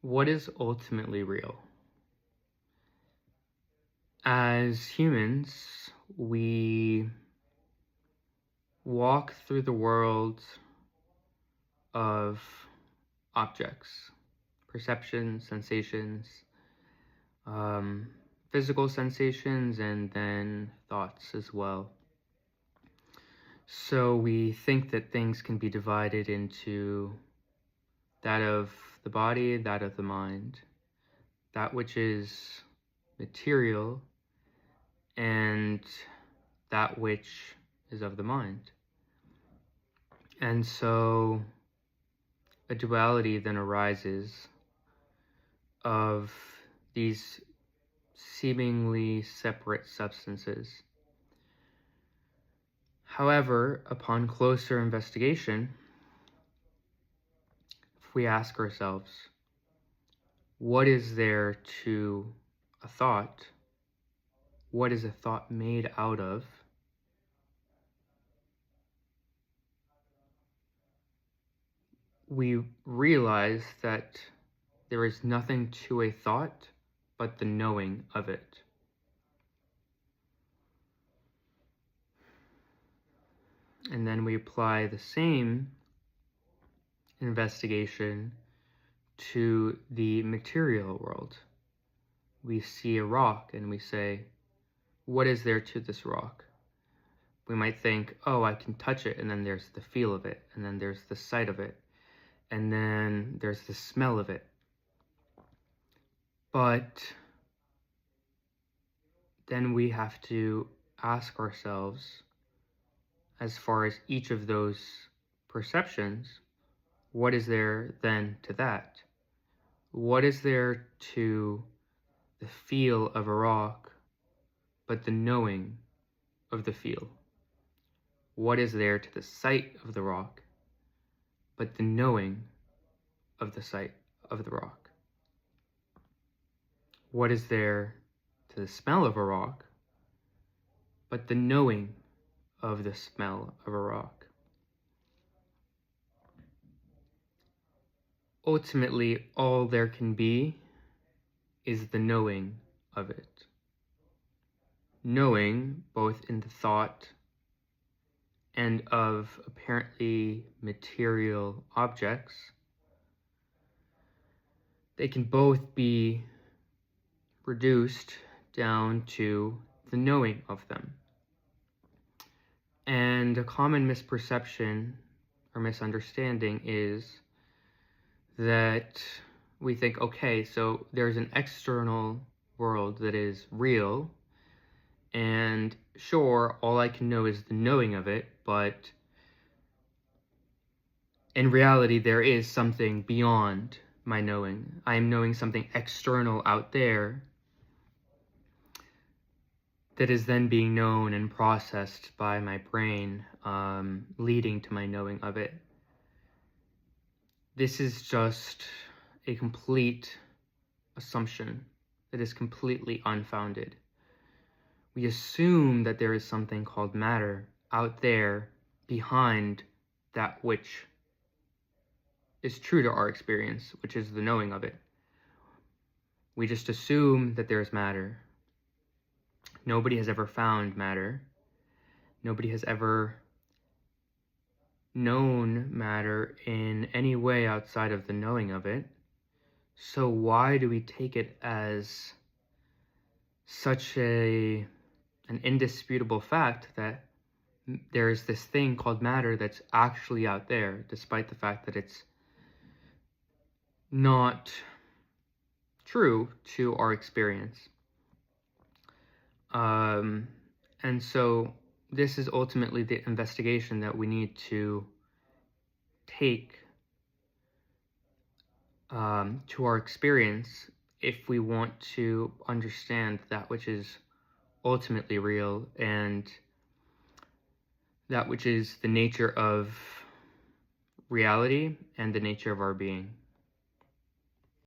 What is ultimately real? As humans, we walk through the world of objects, perceptions, sensations, um, physical sensations, and then thoughts as well. So we think that things can be divided into that of the body, that of the mind, that which is material, and that which is of the mind. And so a duality then arises of these seemingly separate substances. However, upon closer investigation, if we ask ourselves, what is there to a thought? What is a thought made out of? We realize that there is nothing to a thought but the knowing of it. And then we apply the same investigation to the material world. We see a rock and we say, what is there to this rock? We might think, oh, I can touch it, and then there's the feel of it, and then there's the sight of it, and then there's the smell of it. But then we have to ask ourselves, as far as each of those perceptions, what is there then to that? What is there to the feel of a rock, but the knowing of the feel? What is there to the sight of the rock, but the knowing of the sight of the rock? What is there to the smell of a rock, but the knowing of the smell of a rock? Ultimately, all there can be is the knowing of it. Knowing both in the thought and of apparently material objects. They can both be reduced down to the knowing of them. And a common misperception or misunderstanding is that we think, okay, so there's an external world that is real, and sure, all I can know is the knowing of it, but in reality, there is something beyond my knowing. I am knowing something external out there that is then being known and processed by my brain, leading to my knowing of it. This is just a complete assumption that is completely unfounded. We assume that there is something called matter out there behind that which is true to our experience, which is the knowing of it. We just assume that there is matter. Nobody has ever found matter. Nobody has ever known matter in any way outside of the knowing of it. So why do we take it as such an indisputable fact that there is this thing called matter that's actually out there, despite the fact that it's not true to our experience? And so this is ultimately the investigation that we need to take to our experience if we want to understand that which is ultimately real and that which is the nature of reality and the nature of our being.